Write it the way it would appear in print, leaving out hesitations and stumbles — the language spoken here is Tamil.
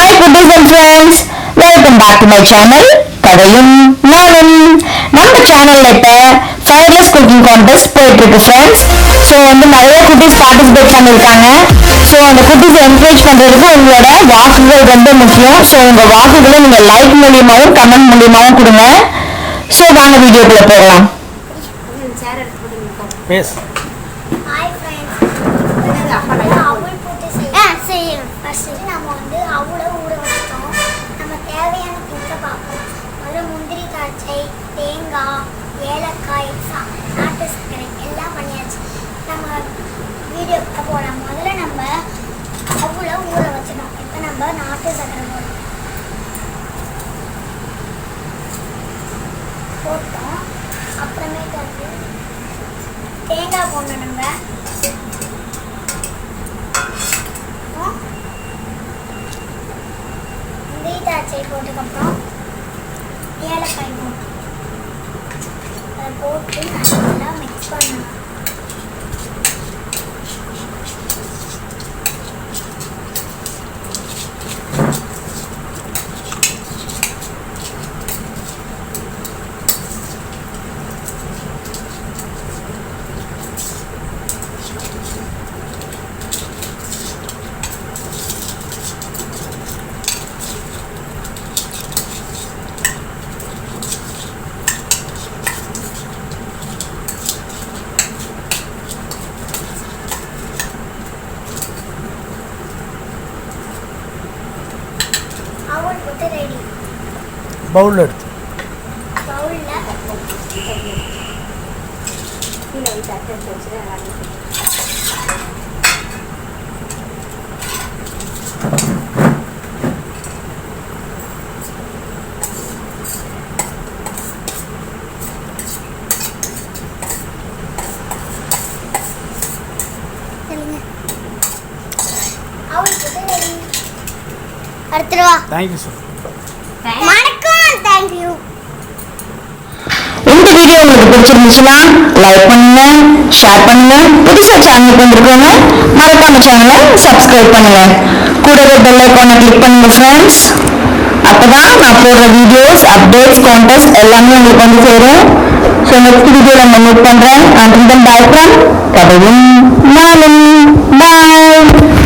Hi goodies and friends, welcome back to my channel கதையும் நானும். நம்ம சேனல்ல இப்ப ஃபயர்லெஸ் குக்கிங் கான்டெஸ்ட் போயிட்டு இருக்கு ஃப்ரெண்ட்ஸ். ஸோ நிறைய குட்டீஸ் பார்ட்டிசிபேட் பண்ணியிருக்காங்க. ஸோ அந்த குட்டீஸை என்கரேஜ் பண்றதுக்கு உங்களோட வாக்குகள் ரொம்ப முக்கியம். ஸோ உங்க வாக்குகளை நீங்க லைக் மூலியமாவும் கமெண்ட் மூலியமாவும் கொடுங்க. ஸோ வாங்க வீடியோக்குள்ள போகலாம். தேங்காய், ஏலக்காய், நாட்டு சர்க்கரை எல்லாம் பண்ணியாச்சு. நம்ம வீடியோக்கு போகலாம். முதல்ல நம்ம அவ்வளோ ஊற வச்சிடணும். இப்போ நம்ம நாட்டு சர்க்கரை போட்டோம். அப்புறமேட்டு வந்து தேங்காய் போடணும். நம்ம முந்திரி திராட்சை போட்டதுக்கப்புறம் ஏலக்காய் போட்டோம். அதை போட்டு நல்லா மிக்ஸ் பண்ணணும். ரெடி. பவுல் எடுத்து பவுல்ல அடுத்துவா. Thank you sir. வணக்கம். தேங்க்யூ. இந்த வீடியோ உங்களுக்கு பிடிச்சிருந்துச்சுன்னா லைக் பண்ணுங்க, ஷேர் பண்ணுங்க. புதுசா சேனலுக்கு வந்திருக்கவங்க மறக்காம சேனலை சப்ஸ்கிரைப் பண்ணுங்க. கூடவே பெல் ஐகானை கிளிக் பண்ணுங்க ஃப்ரெண்ட்ஸ். அப்பதான் நான் போடுற வீடியோஸ், அப்டேட்ஸ், கான்டெஸ்ட் எல்லாமே உங்களுக்கு வந்து சேரும். ஸோ நெக்ஸ்ட் வீடியோல நான் மீட் பண்றேன். அண்ட் தென் பை ஃப்ரம் கதையும் நானும். பாய்.